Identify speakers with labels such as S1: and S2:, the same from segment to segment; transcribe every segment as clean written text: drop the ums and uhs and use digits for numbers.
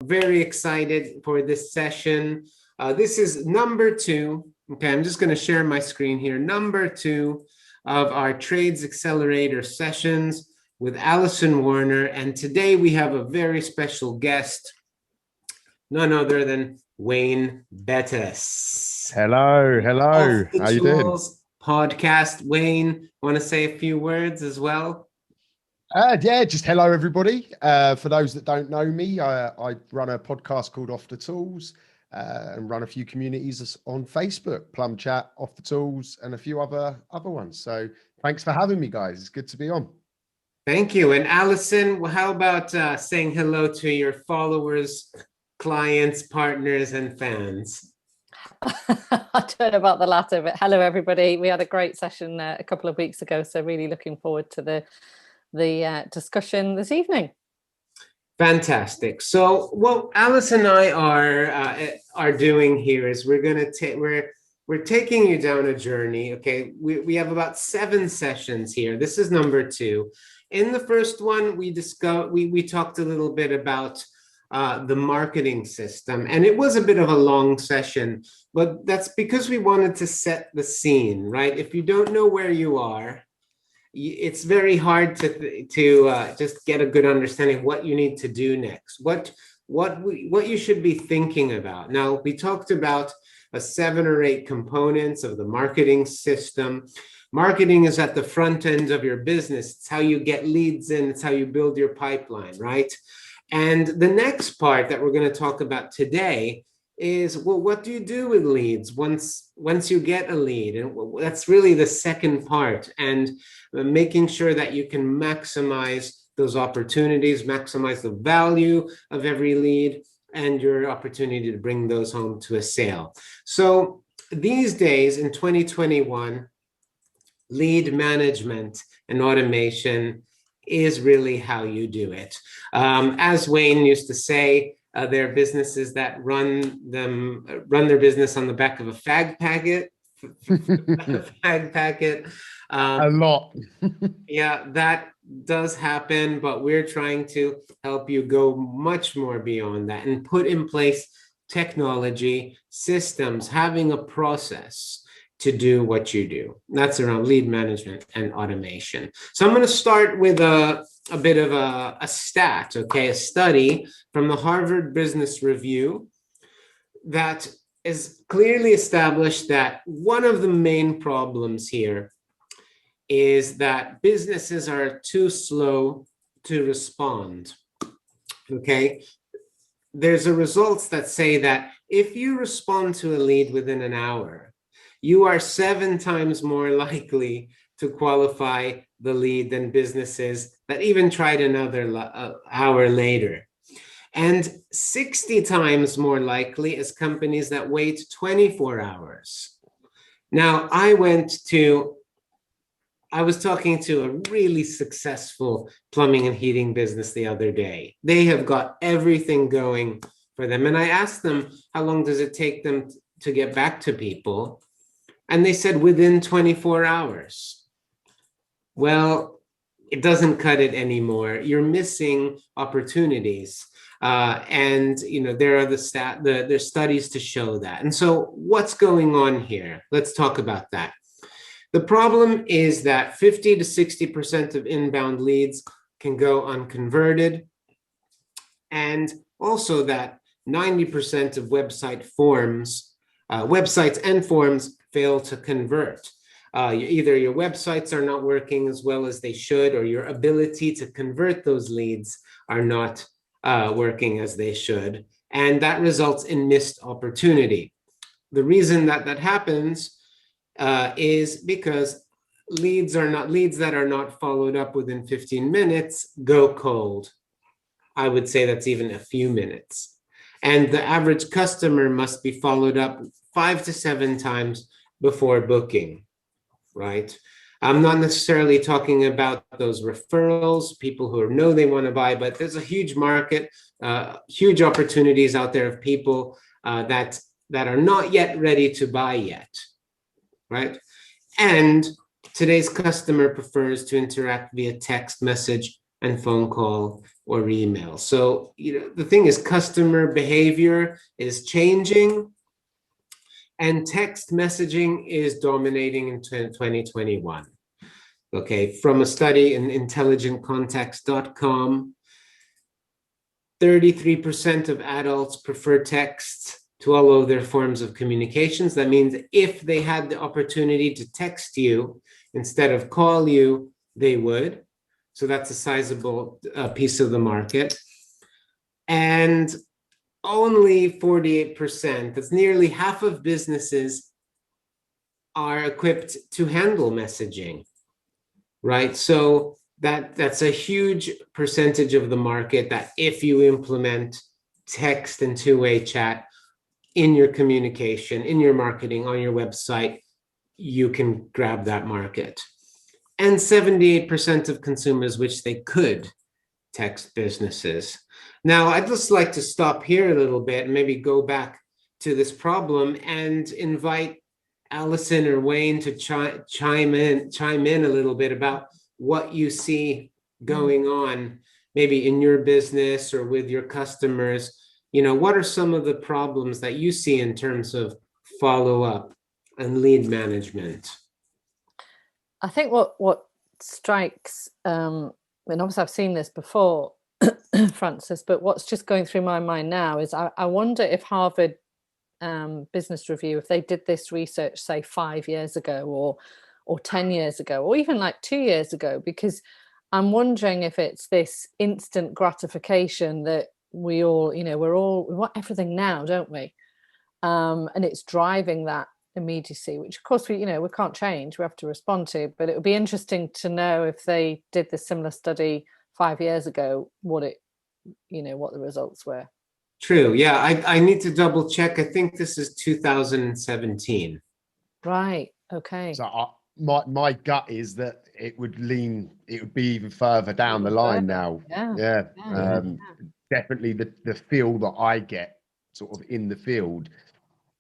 S1: very excited for this session. This is number 2. Okay, I'm just going to share my screen here. Number 2 of our Trades Accelerator Sessions with Alison Warner. And today we have a very special guest, none other than Wayne Bettess.
S2: Hello. How you doing?
S1: Podcast. Wayne, want to say a few words as well?
S2: Yeah, just hello, everybody. For those that don't know me, I run a podcast called Off the Tools and run a few communities on Facebook, Plum Chat, Off the Tools, and a few other ones. So thanks for having me, guys. It's good to be on.
S1: Thank you. And Alison, how about saying hello to your followers, clients, partners, and fans?
S3: I don't know about the latter, but hello, everybody. We had a great session a couple of weeks ago, so really looking forward to the discussion this evening. Fantastic.
S1: So what Alice and I are doing here is we're taking you down a journey. Okay, we have about 7 sessions here. This is number 2. In the first one, we talked a little bit about the marketing system, and it was a bit of a long session, but that's because we wanted to set the scene, right? If you don't know where you are, it's very hard to just get a good understanding of what you need to do next, what you should be thinking about. Now, we talked about 7 or 8 components of the marketing system. Marketing is at the front end of your business. It's how you get leads in. It's how you build your pipeline, right? And the next part that we're going to talk about today is, well, what do you do with leads once you get a lead? And that's really the second part, and making sure that you can maximize those opportunities, maximize the value of every lead and your opportunity to bring those home to a sale. So these days in 2021, lead management and automation is really how you do it. As Wayne used to say, there are businesses that run their business on the back of a fag packet.
S2: A lot.
S1: Yeah, that does happen, but we're trying to help you go much more beyond that and put in place technology, systems, having a process to do what you do. That's around lead management and automation. So I'm going to start with a bit of a stat, okay, a study from the Harvard Business Review that is clearly established that one of the main problems here is that businesses are too slow to respond, okay? There's a results that say that if you respond to a lead within an hour, you are 7 times more likely to qualify the lead than businesses that even tried another hour later. And 60 times more likely as companies that wait 24 hours. Now, I was talking to a really successful plumbing and heating business the other day. They have got everything going for them. And I asked them, how long does it take them to get back to people? And they said within 24 hours. Well, it doesn't cut it anymore. You're missing opportunities. And there are there's studies to show that. And so what's going on here? Let's talk about that. The problem is that 50 to 60% of inbound leads can go unconverted. And also that 90% of websites and forms fail to convert. Either your websites are not working as well as they should, or your ability to convert those leads are not working as they should. And that results in missed opportunity. The reason that happens is because leads that are not followed up within 15 minutes go cold. I would say that's even a few minutes. And the average customer must be followed up 5 to 7 times before booking, right? I'm not necessarily talking about those referrals, people who know they want to buy, but there's a huge market, huge opportunities out there of people that are not yet ready to buy yet, right? And today's customer prefers to interact via text message and phone call or email. So, the thing is, customer behavior is changing, and text messaging is dominating in 2021. Okay, from a study in intelligentcontacts.com, 33% of adults prefer texts to all other forms of communications. That means if they had the opportunity to text you instead of call you, they would. So that's a sizable piece of the market. And only 48%, that's nearly half of businesses, are equipped to handle messaging, right? So that's a huge percentage of the market that if you implement text and two-way chat in your communication, in your marketing, on your website, you can grab that market. And 78% of consumers wish they could text businesses. Now, I'd just like to stop here a little bit and maybe go back to this problem and invite Alison or Wayne to chime in a little bit about what you see going on, maybe in your business or with your customers. What are some of the problems that you see in terms of follow-up and lead management?
S3: I think what strikes, and obviously I've seen this before, Francis, but what's just going through my mind now is I wonder if Harvard Business Review, if they did this research, say 5 years ago or 10 years ago, or even like 2 years ago, because I'm wondering if it's this instant gratification that we all, we want everything now, don't we? And it's driving that immediacy, which of course we can't change, we have to respond to, but it would be interesting to know if they did this similar study 5 years ago, what the results were.
S1: True. Yeah, I need to double check. I think this is 2017.
S3: Right. Okay.
S2: So my gut is that it would be even further down the line now. Yeah. Definitely the feel that I get sort of in the field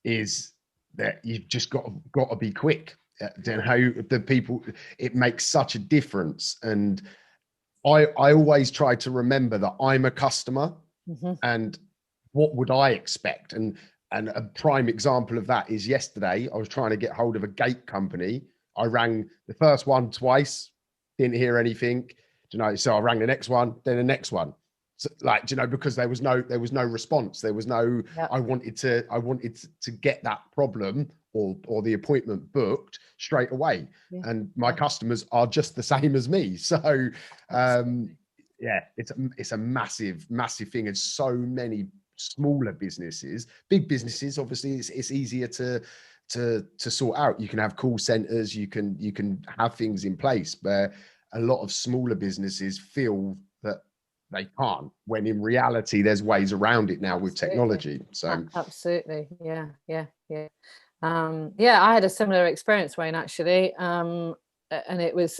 S2: is that you've just got to be quick. And how the people, it makes such a difference. And I always try to remember that I'm a customer, and what would I expect? And a prime example of that is yesterday, I was trying to get hold of a gate company. I rang the first one twice, didn't hear anything, so I rang the next one, then the next one. So, because there was no response. There was no, I wanted to get that problem or the appointment booked straight away. Yeah. And my customers are just the same as me. So it's a massive thing. There's so many smaller businesses. Big businesses, obviously it's easier to sort out. You can have call centers, you can have things in place, where a lot of smaller businesses feel that they can't, when in reality there's ways around it now with technology. So
S3: absolutely. Yeah. I had a similar experience, Wayne, actually, and it was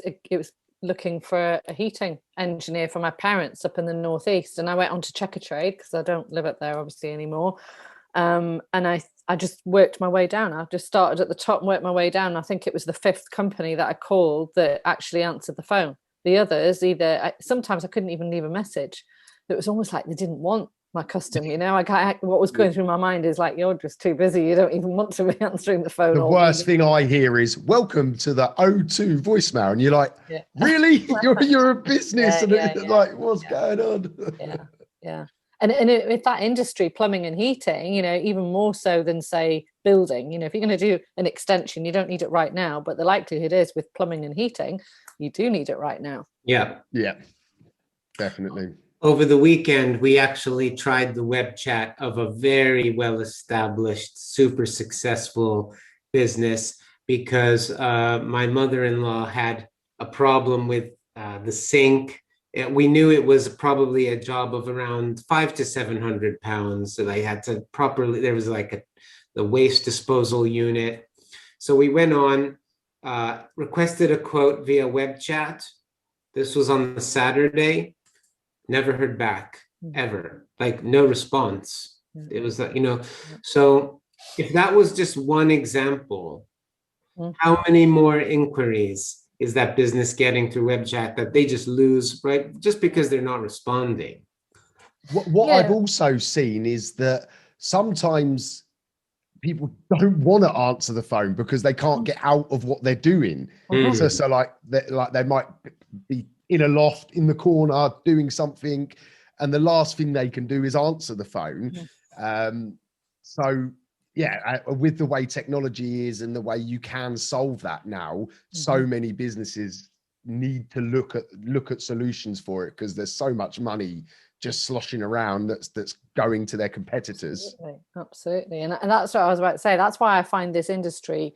S3: looking for a heating engineer for my parents up in the northeast, and I went on to check a trade because I don't live up there obviously anymore, and I just worked my way down. I just started at the top and worked my way down. I think it was the 5th company that I called that actually answered the phone. The others, sometimes I couldn't even leave a message. It was almost like they didn't want my custom, what was going through my mind is like, you're just too busy, you don't even want to be answering the phone.
S2: The worst thing I hear is welcome to the O2 voicemail, and you're like, really? you're a business, what's going on?
S3: And if that industry, plumbing and heating, even more so than say building, if you're going to do an extension, you don't need it right now, but the likelihood is with plumbing and heating, you do need it right now.
S1: Yeah,
S2: definitely.
S1: Over the weekend, we actually tried the web chat of a very well-established, super successful business, because my mother-in-law had a problem with the sink. We knew it was probably a job of around 500 to 700 pounds. So they had to there was like the waste disposal unit. So we went on, requested a quote via web chat. This was on the Saturday. Never heard back, ever. Like, no response. It was like, so if that was just one example, how many more inquiries is that business getting through web chat that they just lose, right? Just because they're not responding.
S2: What I've also seen is that sometimes people don't want to answer the phone because they can't get out of what they're doing. So like they might be in a loft in the corner doing something, and the last thing they can do is answer the phone. So yeah, with the way technology is and the way you can solve that now, so many businesses need to look at solutions for it, because there's so much money just sloshing around that's going to their competitors.
S3: Absolutely. And that's what I was about to say. That's why I find this industry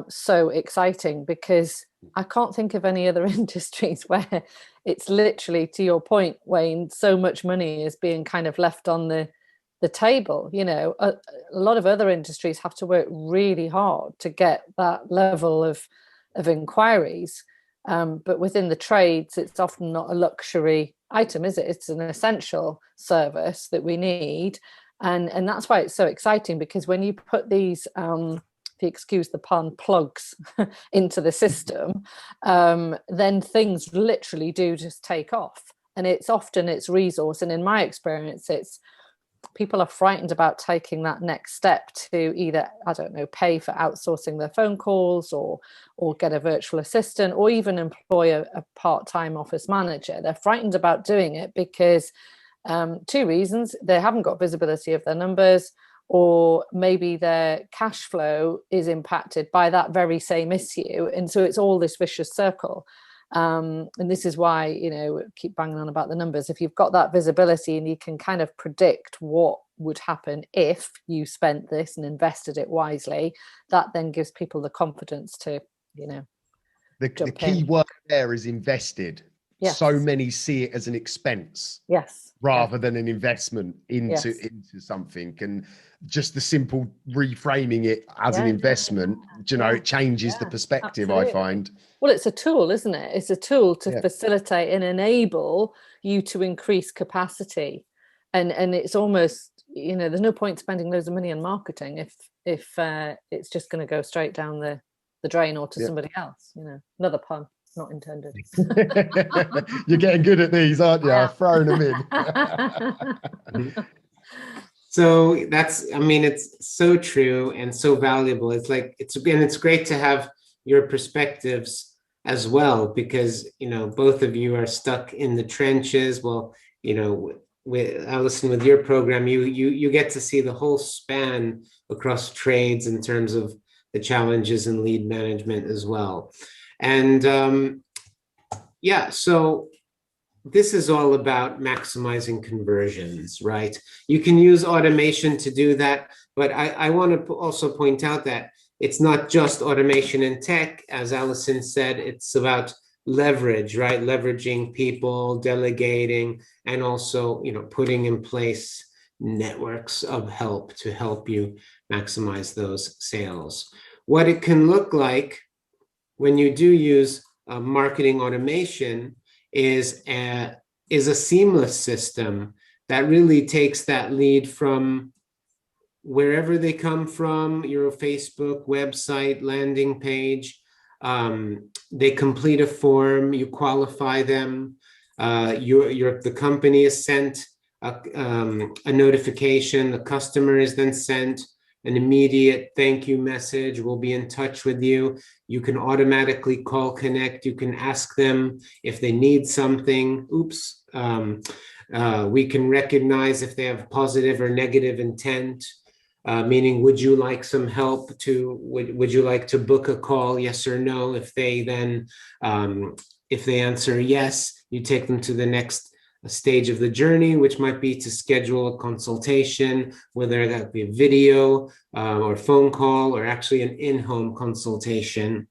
S3: so exciting, because I can't think of any other industries where it's literally, to your point, Wayne, so much money is being kind of left on the table. You know, a lot of other industries have to work really hard to get that level of inquiries. But within the trades, it's often not a luxury item, is it? It's an essential service that we need. And that's why it's so exciting, because when you put these, if you excuse the pun, plugs into the system, then things literally do just take off. And it's often it's resource. And in my experience, it's people are frightened about taking that next step to either, I don't know, pay for outsourcing their phone calls, or get a virtual assistant, or even employ a part-time office manager. They're frightened about doing it because two reasons: they haven't got visibility of their numbers, or maybe their cash flow is impacted by that very same issue. And so it's all this vicious circle. And this is why, you know, keep banging on about the numbers. If you've got that visibility and you can kind of predict what would happen if you spent this and invested it wisely, that then gives people the confidence to, you know,
S2: the key word there is invested.
S3: Yes.
S2: So many see it as an expense, rather than an investment into something. And just the simple reframing it as an investment, you know, it changes the perspective. Absolutely. I find.
S3: Well, it's a tool, isn't it? It's a tool to facilitate and enable you to increase capacity. And it's almost, you know, there's no point spending loads of money on marketing if it's just going to go straight down the drain or to somebody else. You know, another pun. Not intended.
S2: You're getting good at these, aren't you? Throwing them in.
S1: So that's, I mean, it's so true and so valuable. It's like, it's great to have your perspectives as well, because, you know, both of you are stuck in the trenches. Well, you know, with Alison, with your program, you get to see the whole span across trades in terms of the challenges in lead management as well. And so this is all about maximizing conversions, right? You can use automation to do that, but I want to also point out that it's not just automation in tech. As Alison said, it's about leverage, right? Leveraging people, delegating, and also, you know, putting in place networks of help to help you maximize those sales. What it can look like when you do use marketing automation is a seamless system that really takes that lead from wherever they come from, your Facebook, website, landing page. They complete a form, you qualify them, the company is sent a notification, the customer is then sent an immediate thank you message. We'll be in touch with you. You can automatically call connect. You can ask them if they need something. We can recognize if they have positive or negative intent, meaning, would you like some help would you like to book a call? Yes or no. If they then, if they answer yes, you take them to the next stage of the journey, which might be to schedule a consultation, whether that be a video or phone call, or actually an in-home consultation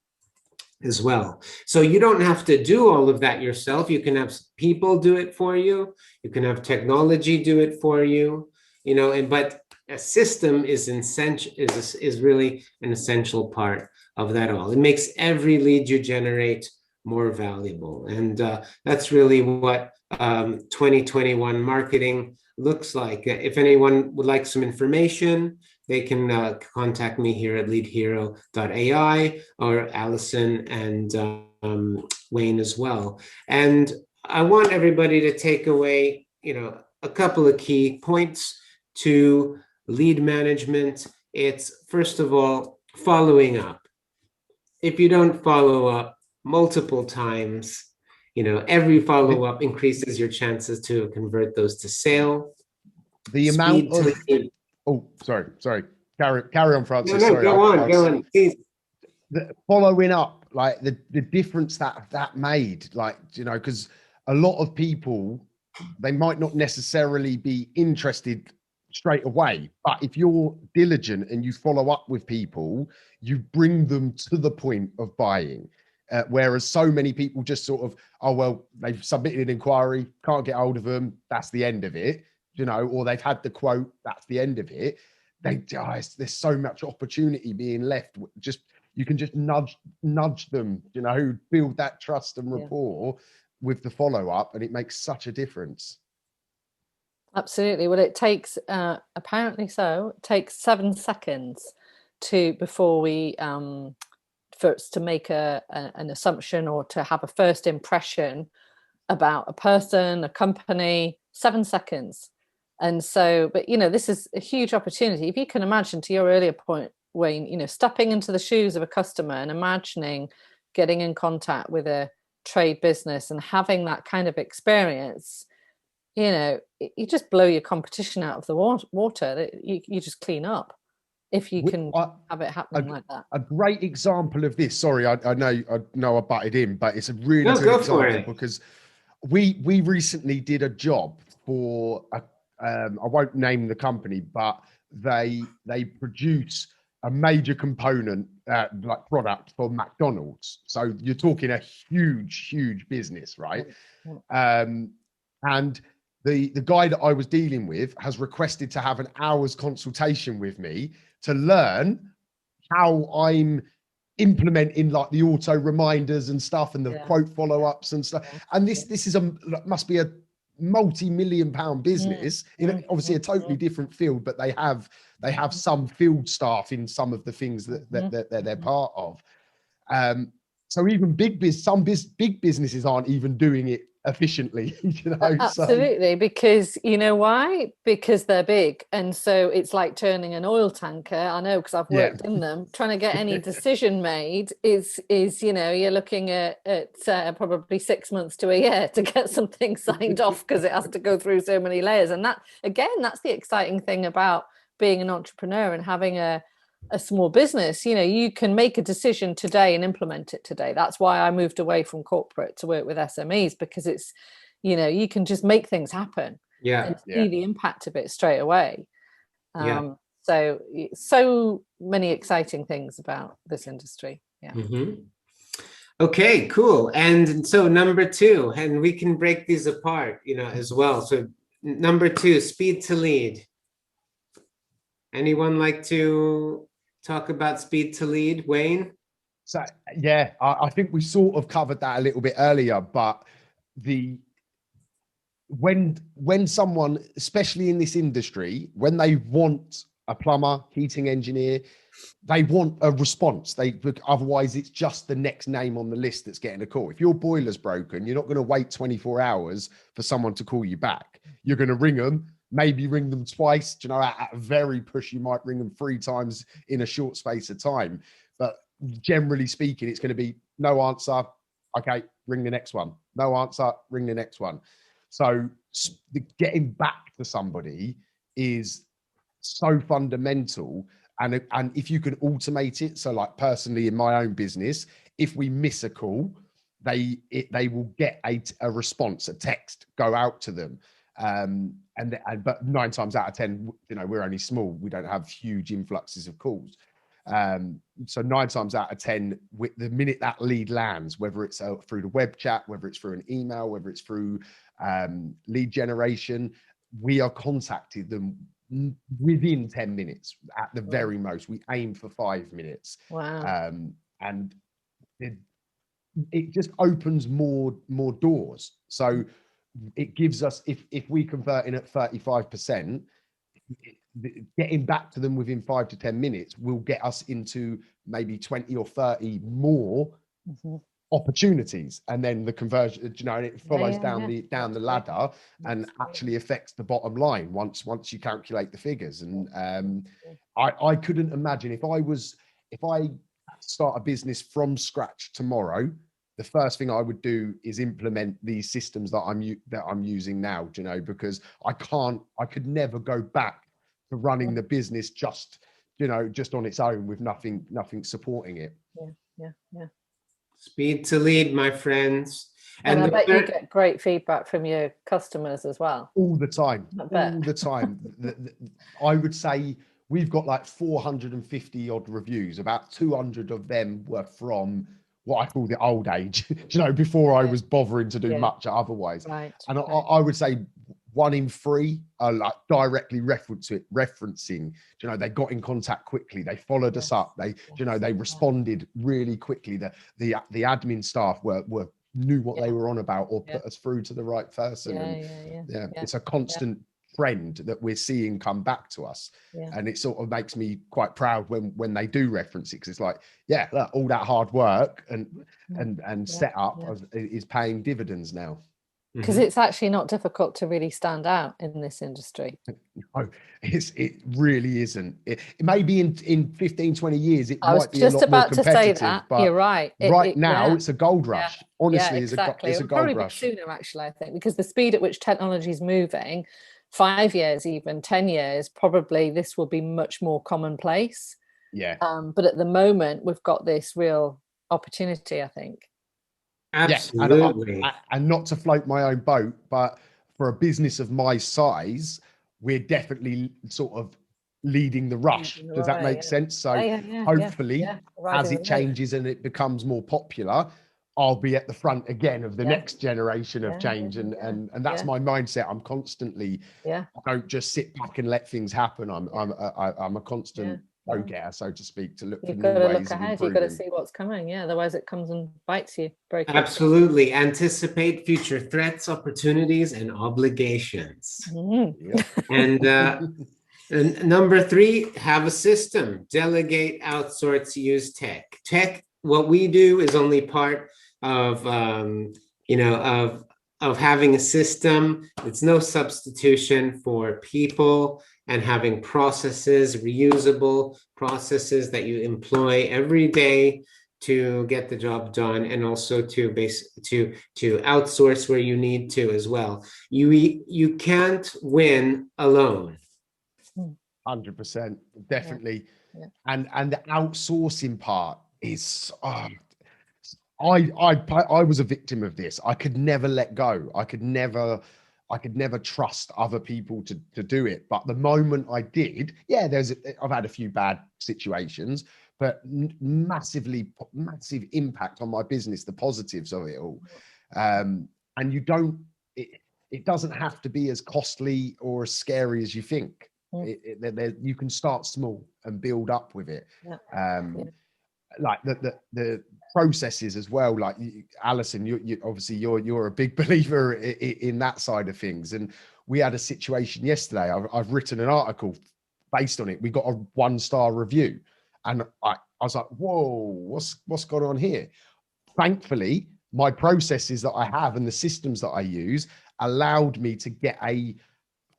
S1: as well. So you don't have to do all of that yourself. You can have people do it for you. You can have technology do it for you, you know, but a system is really an essential part of that all. It makes every lead you generate more valuable. And that's really what 2021 marketing looks like. If anyone would like some information, they can contact me here at leadhero.ai, or Alison and Wayne as well. And I want everybody to take away, a couple of key points to lead management. It's, first of all, following up. If you don't follow up multiple times, every follow-up increases your chances to convert those to sale.
S2: The amount of... Oh, sorry. Carry on, Francis.
S1: No,
S2: sorry,
S1: go on, please.
S2: The following up, like the difference that made, because a lot of people, they might not necessarily be interested straight away, but if you're diligent and you follow up with people, you bring them to the point of buying. Whereas so many people just sort of, oh, well, they've submitted an inquiry, can't get hold of them, that's the end of it, or they've had the quote, that's the end of it. There's so much opportunity being left. You can just nudge them, build that trust and rapport with the follow-up, and it makes such a difference.
S3: Absolutely. Well, it takes, apparently so, it takes 7 seconds before we, first to make an assumption or to have a first impression about a person, a company, 7 seconds. And so, but, this is a huge opportunity. If you can imagine, to your earlier point, Wayne, stepping into the shoes of a customer and imagining getting in contact with a trade business and having that kind of experience, you just blow your competition out of the water. You just clean up if you can have it happening like that. A
S2: great example of this, sorry, I know I butted in, but it's a really good example because we recently did a job for I won't name the company, but they produce a major component like product for McDonald's. So you're talking a huge business, right? And the guy that I was dealing with has requested to have an hour's consultation with me to learn how I'm implementing like the auto reminders and stuff and the quote follow-ups and stuff. And this is must be a multi-million-pound business in obviously a totally different field, but they have some field staff in some of the things that they're part of. So even big businesses aren't even doing it efficiently,
S3: Absolutely. Because why? Because they're big, and so it's like turning an oil tanker. I know, because I've worked in them. Trying to get any decision made is you're looking at probably 6 months to a year to get something signed off, because it has to go through so many layers. And that's the exciting thing about being an entrepreneur and having a small business. You can make a decision today and implement it today. That's why I moved away from corporate to work with SMEs, because it's, you can just make things happen and see the impact of it straight away. So many exciting things about this industry.
S1: Okay, cool. And so number 2, and we can break these apart, as well. So number 2, speed to lead. Anyone like to talk about speed to lead, Wayne?
S2: So I think we sort of covered that a little bit earlier, but when someone, especially in this industry, when they want a plumber, heating engineer, they want a response. Otherwise it's just the next name on the list that's getting a call. If your boiler's broken, you're not going to wait 24 hours for someone to call you back. You're going to ring them, maybe ring them twice. At a very push, you might ring them 3 times in a short space of time. But generally speaking, it's going to be no answer. Okay, ring the next one. No answer, ring the next one. So getting back to somebody is so fundamental. And if you can automate it, so like personally in my own business, if we miss a call, they will get a response, a text go out to them. But 9 times out of 10, we're only small. We don't have huge influxes of calls. So 9 times out of 10, the minute that lead lands, whether it's through the web chat, whether it's through an email, whether it's through lead generation, we are contacted them within 10 minutes at the very most. We aim for 5 minutes.
S3: Wow.
S2: And it just opens more doors. So it gives us, if we convert in at 35%, getting back to them within 5 to 10 minutes will get us into maybe 20 or 30 more opportunities, and then the conversion, you know, it follows down the ladder and actually affects the bottom line once you calculate the figures. And I couldn't imagine if I start a business from scratch tomorrow, the first thing I would do is implement these systems that I'm using now, you know, because I could never go back to running the business just on its own with nothing supporting it.
S3: Yeah.
S1: Speed to lead, my friends.
S3: And I bet you get great feedback from your customers as well.
S2: All the time. I would say we've got like 450 odd reviews. About 200 of them were from what I call the old age, you know, before I was bothering to do much otherwise.
S3: Right.
S2: And I would say 1 in 3 are like directly referencing, you know, they got in contact quickly, they followed us up, they responded really quickly. The admin staff knew what they were on about, or put us through to the right person. It's a constant trend that we're seeing come back to us, and it sort of makes me quite proud when they do reference it, because it's like, look, all that hard work and set up is paying dividends now.
S3: Because it's actually not difficult to really stand out in this industry.
S2: No, it really isn't. It maybe in 15, 20 years, it
S3: I was
S2: might be
S3: just
S2: a lot
S3: about
S2: more
S3: to say
S2: competitive,
S3: that.
S2: but
S3: You're right.
S2: Right now, it's a gold rush. Honestly,
S3: exactly.
S2: it's a
S3: It'll probably
S2: gold rush.
S3: be sooner, actually, I think, because the speed at which technology is moving, 5 years, even 10 years, probably this will be much more commonplace.
S2: Yeah.
S3: But at the moment, we've got this real opportunity, I think.
S1: Absolutely.
S2: And not to float my own boat, but for a business of my size, we're definitely sort of leading the rush. Does that make sense? So hopefully, as it changes and it becomes more popular, I'll be at the front again of the next generation of change. And that's my mindset. I'm constantly, I don't just sit back and let things happen. I'm a constant go-getter, so to speak, to look for new ways of improving.
S3: You've got to see what's coming. Otherwise it comes and bites you very quickly.
S1: Absolutely. Anticipate future threats, opportunities, and obligations. And number 3, have a system. Delegate, outsource, use tech. What we do is only part of having a system. It's no substitution for people and having processes, reusable processes that you employ every day to get the job done, and also to outsource where you need to as well. You can't win alone.
S2: 100%, definitely. And the outsourcing part is I was a victim of this. I could never let go. I could never trust other people to do it. But the moment I did, I've had a few bad situations, but massive impact on my business, the positives of it all. And it doesn't have to be as costly or as scary as you think. You can start small and build up with it. Like the processes as well. Like Alison, you obviously you're a big believer in that side of things. And we had a situation yesterday. I've written an article based on it. We got a 1-star review, and I was like, whoa, what's going on here? Thankfully, my processes that I have and the systems that I use allowed me to get a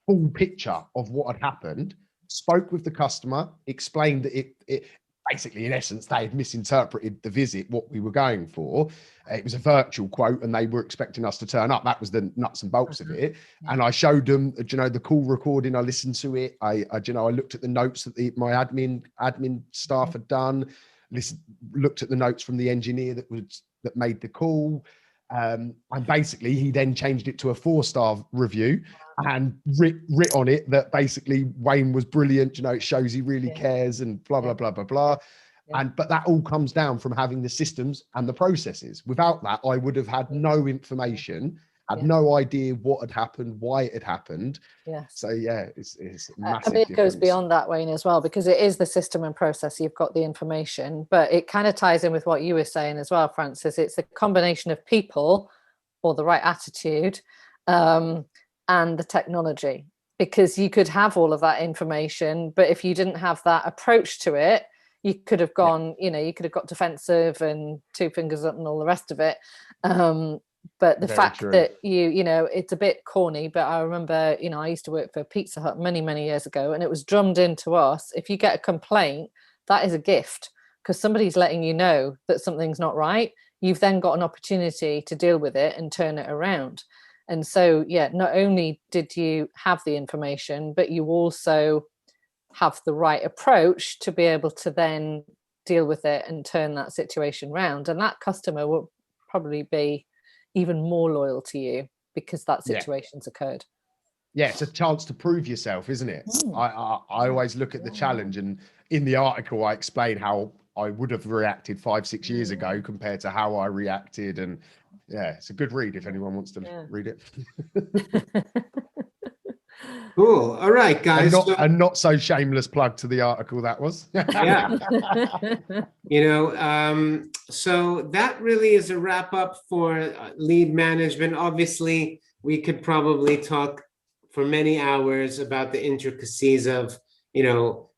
S2: full picture of what had happened, spoke with the customer, explained that it basically, in essence, they had misinterpreted the visit, what we were going for. It was a virtual quote and they were expecting us to turn up. That was the nuts and bolts of it. And I showed them, the call recording. I listened to it. I looked at the notes that my admin staff had done, looked at the notes from the engineer that made the call. And basically he then changed it to a 4-star review and writ on it that basically Wayne was brilliant. It shows he really cares and blah, blah, blah, blah, blah. But that all comes down from having the systems and the processes. Without that, I would have had no information, had no idea what had happened, why it had happened. So it's massive.
S3: It goes beyond that, Wayne, as well, because it is the system and process. You've got the information, but it kind of ties in with what you were saying as well, Francis. It's a combination of people or the right attitude and the technology, because you could have all of that information, but if you didn't have that approach to it, you could have gone, you could have got defensive and two fingers up and all the rest of it. But the fact that it's a bit corny, but I remember, I used to work for Pizza Hut many, many years ago, and it was drummed into us. If you get a complaint, that is a gift, because somebody's letting you know that something's not right. You've then got an opportunity to deal with it and turn it around. And so, not only did you have the information, but you also have the right approach to be able to then deal with it and turn that situation around. And that customer will probably be even more loyal to you because that situation's occurred.
S2: Yeah, it's a chance to prove yourself, isn't it? I always look at the challenge, and in the article I explain how I would have reacted 5-6 years ago compared to how I reacted. And it's a good read if anyone wants to read it.
S1: Cool. All right, guys.
S2: A not so shameless plug to the article that was.
S1: So that really is a wrap up for lead management. Obviously, we could probably talk for many hours about the intricacies of,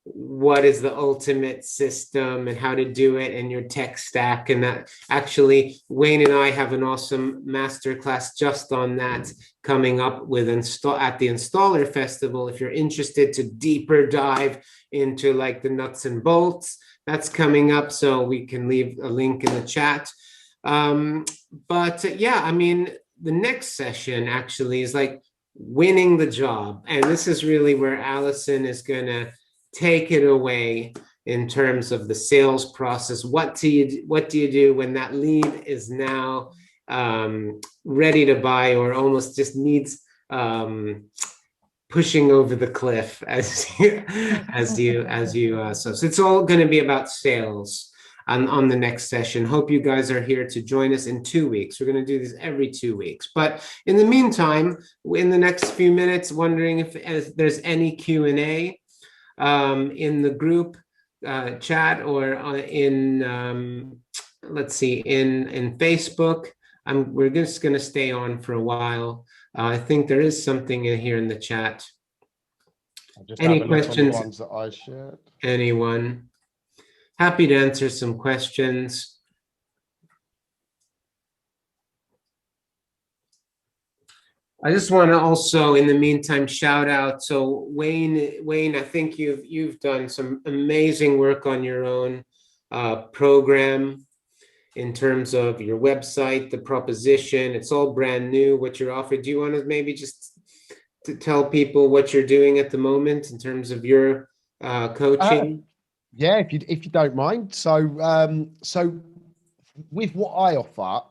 S1: what is the ultimate system and how to do it and your tech stack. And that actually, Wayne and I have an awesome masterclass just on that coming up with at the Installer Festival. If you're interested to deeper dive into like the nuts and bolts, that's coming up. So we can leave a link in the chat. The next session actually is like winning the job. And this is really where Alison is going to take it away in terms of the sales process. What do you do when that lead is now ready to buy or almost just needs pushing over the cliff so it's all going to be about sales on the next session. Hope you guys are here to join us in 2 weeks. We're going to do this every 2 weeks. But in the meantime, in the next few minutes, wondering if there's any Q&A in the group chat or in Facebook. We're just going to stay on for a while. I think there is something in here in the chat. Any questions?
S2: Ones that I shared.
S1: Anyone? Happy to answer some questions. I just want to also, in the meantime, shout out. So Wayne, I think you've done some amazing work on your own program in terms of your website, the proposition. It's all brand new, what you're offering. Do you want to maybe just to tell people what you're doing at the moment in terms of your coaching?
S2: If you don't mind. So with what I offer,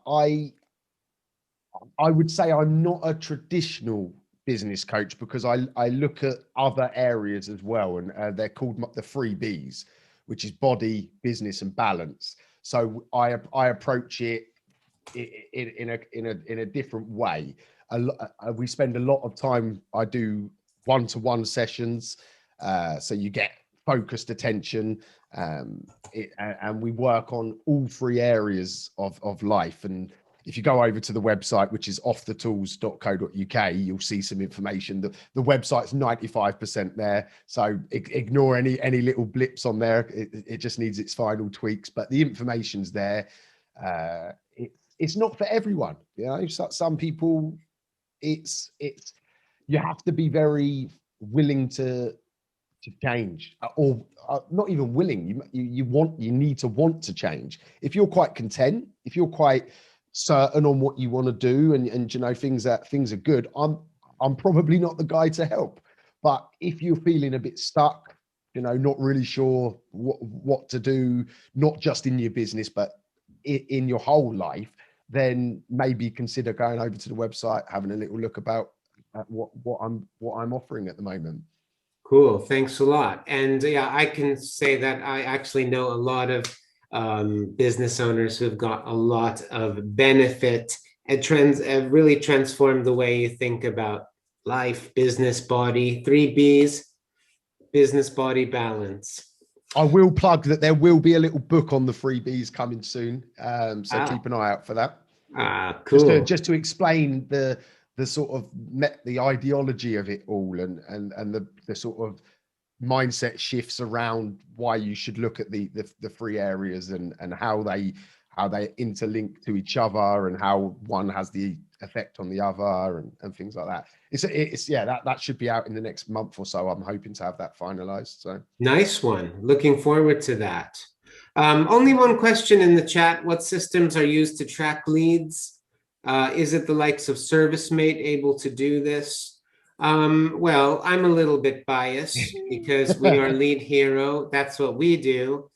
S2: I would say I'm not a traditional business coach because I look at other areas as well, and they're called the 3 Bs, which is body, business, and balance. So I approach it in a different way. We spend a lot of time. I do one-to-one sessions, so you get focused attention, and we work on all 3 areas of life. And if you go over to the website, which is offthetools.co.uk, you'll see some information. The website's 95% there, so ignore any little blips on there. It just needs its final tweaks, but the information's there. It's not for everyone, Some people, it's you have to be very willing to change, or not even willing. You need to want to change. If you're quite content, if you're quite certain on what you want to do, and things are good, I'm probably not the guy to help. But if you're feeling a bit stuck, not really sure what to do, not just in your business but in your whole life, then maybe consider going over to the website, having a little look about at what I'm offering at the moment.
S1: Cool, thanks a lot. And I can say that I actually know a lot of business owners who've got a lot of benefit and really transformed the way you think about life, business, body. 3 Bs, business, body, balance.
S2: I will plug that there will be a little book on the 3 Bs coming soon, so keep an eye out for that.
S1: Cool.
S2: Just to explain the sort of the ideology of it all, and the sort of mindset shifts around why you should look at the three areas, and how they interlink to each other, and how one has the effect on the other, and things like that. It's that should be out in the next month or so. I'm hoping to have that finalized. So
S1: nice one. Looking forward to that. Only one question in the chat. What systems are used to track leads? Is it the likes of ServiceMate able to do this? Well, I'm a little bit biased because we are Lead Hero. That's what we do.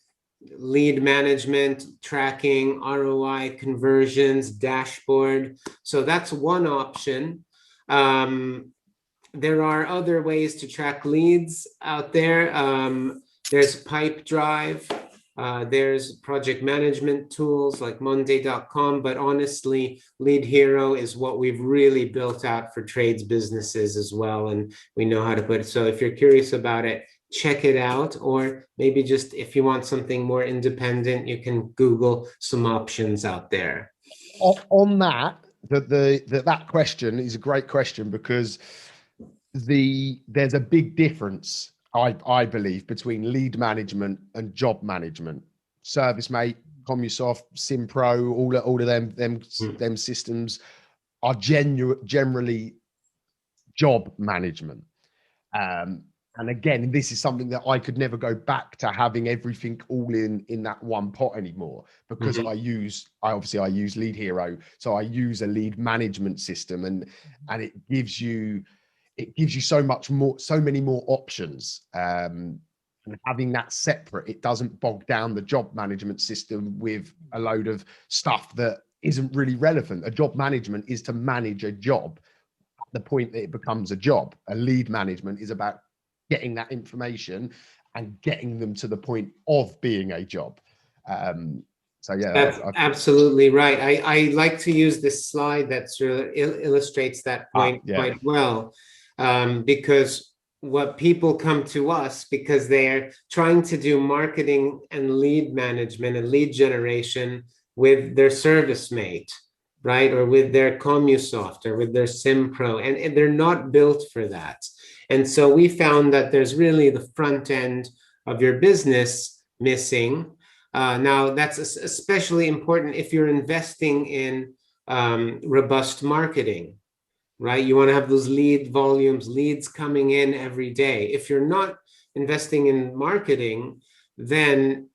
S1: Lead management, tracking, ROI, conversions, dashboard. So that's one option. There are other ways to track leads out there. There's Pipedrive. There's project management tools like Monday.com, but honestly, Lead Hero is what we've really built out for trades businesses as well, and we know how to put it. So if you're curious about it, check it out, or maybe just if you want something more independent, you can Google some options out there.
S2: On that, that question is a great question, because there's a big difference, I believe, between lead management and job management. ServiceMate, Commusoft, Simpro, all of them systems are generally job management. And again, this is something that I could never go back to having everything all in that one pot anymore, because I use Lead Hero, so I use a lead management system, and it gives you so many more options. And having that separate, it doesn't bog down the job management system with a load of stuff that isn't really relevant. A job management is to manage a job at the point that it becomes a job. A lead management is about getting that information and getting them to the point of being a job. So yeah,
S1: that's absolutely right. I like to use this slide that sort of illustrates that point quite well, because what people come to us because they're trying to do marketing and lead management and lead generation with their ServiceMate, right, or with their Commusoft or with their Simpro, and they're not built for that. And so we found that there's really the front end of your business missing. Now, that's especially important if you're investing in robust marketing, right? You want to have those lead volumes, leads coming in every day. If you're not investing in marketing, then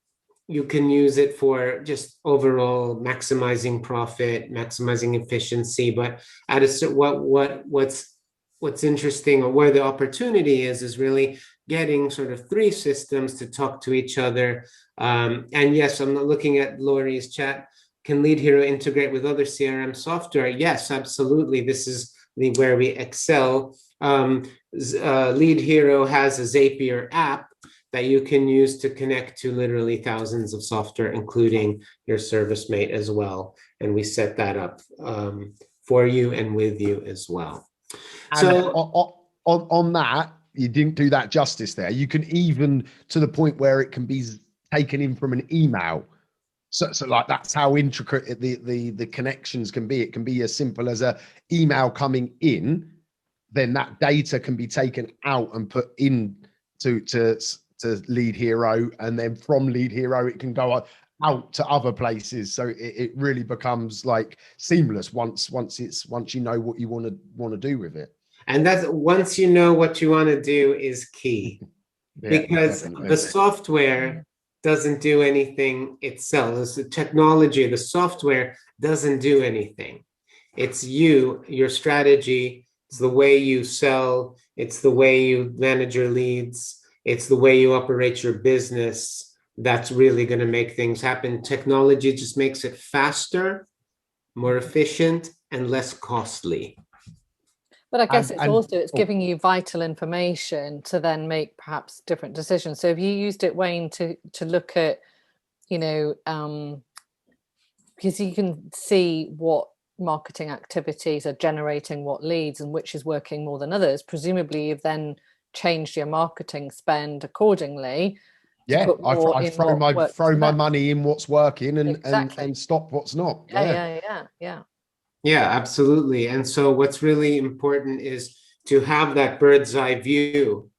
S1: you can use it for just overall maximizing profit, maximizing efficiency. But at what's interesting, or where the opportunity is really getting sort of three systems to talk to each other. And yes, I'm looking at Laurie's chat. Can Lead Hero integrate with other CRM software? Yes, absolutely. This is where we excel. Lead Hero has a Zapier app that you can use to connect to literally thousands of software, including your ServiceMate as well. And we set that up for you and with you as well.
S2: And
S1: so
S2: on that, you didn't do that justice there. You can even, to the point where it can be taken in from an email. So like, that's how intricate the connections can be. It can be as simple as a email coming in, then that data can be taken out and put in to Lead Hero, and then from Lead Hero it can go out to other places. So it really becomes like seamless once you know what you want to do with it.
S1: And that's, once you know what you want to do, is key. Because definitely. The software doesn't do anything itself. It's the technology, the software doesn't do anything. It's your strategy, it's the way you sell, it's the way you manage your leads, it's the way you operate your business that's really going to make things happen. Technology just makes it faster, more efficient, and less costly.
S3: But I guess it's giving you vital information to then make perhaps different decisions. So if you used it, Wayne, to look at, because you can see what marketing activities are generating what leads and which is working more than others, presumably you've then changed your marketing spend accordingly.
S2: Yeah, I throw my money in what's working and stop what's not.
S3: Yeah.
S1: Yeah, absolutely. And so what's really important is to have that bird's eye view,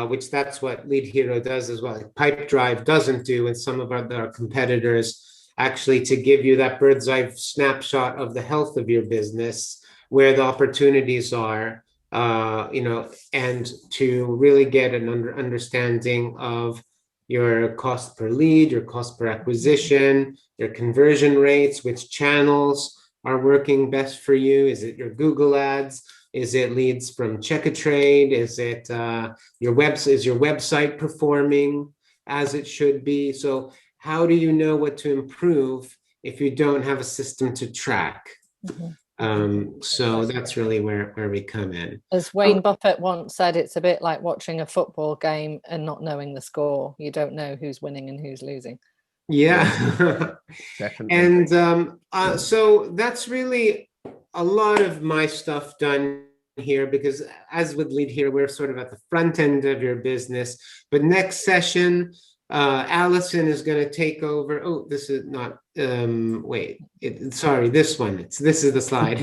S1: which that's what Lead Hero does as well. Like Pipe Drive doesn't do, and some of our competitors actually, to give you that bird's eye snapshot of the health of your business, where the opportunities are, and to really get an understanding of your cost per lead, your cost per acquisition, your conversion rates, which channels are working best for you. Is it your Google ads? Is it leads from Check a Trade? Is it is your website performing as it should be? So how do you know what to improve if you don't have a system to track? So that's really where we come in.
S3: As Wayne Buffett once said, it's a bit like watching a football game and not knowing the score. You don't know who's winning and who's losing.
S1: Yeah.
S2: Definitely.
S1: And so that's really a lot of my stuff done here, because as with Lead Here, we're sort of at the front end of your business. But next session, Alison is going to take over. Oh, this is not, sorry, this one. This is the slide.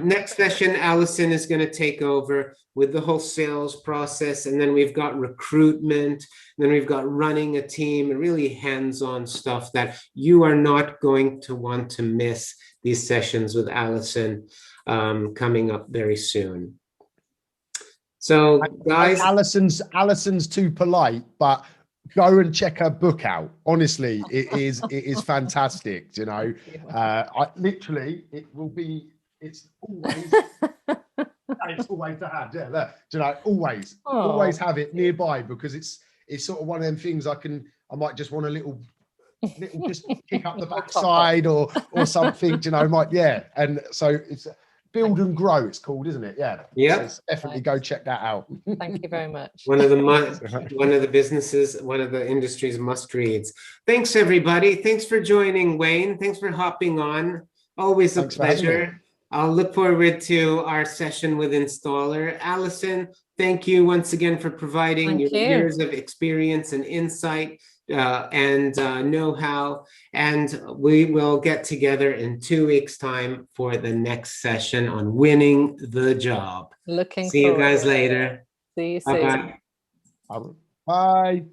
S1: Next session, Alison is going to take over with the whole sales process. And then we've got recruitment. Then we've got running a team, and really hands-on stuff that you are not going to want to miss these sessions with Alison coming up very soon. So guys,
S2: Alison's too polite, but go and check her book out. Honestly, it is fantastic. You know, it's always to have. Yeah, look, you know, always have it nearby, because it's sort of one of them things I might just want a little just kick up the backside or something. You know, and so it's Build and Grow, it's called, isn't it? Yeah. So definitely go check that out.
S3: Thank you very much.
S1: One of the businesses, one of the industry's must reads. Thanks, everybody. Thanks for joining, Wayne. Thanks for hopping on. Always a pleasure. I'll look forward to our session with Installer. Alison, thank you once again for providing your years of experience and insight and know-how. And we will get together in 2 weeks' time for the next session on winning the job.
S3: Looking
S1: See you guys later.
S3: See you soon.
S1: Bye-bye.
S2: Bye.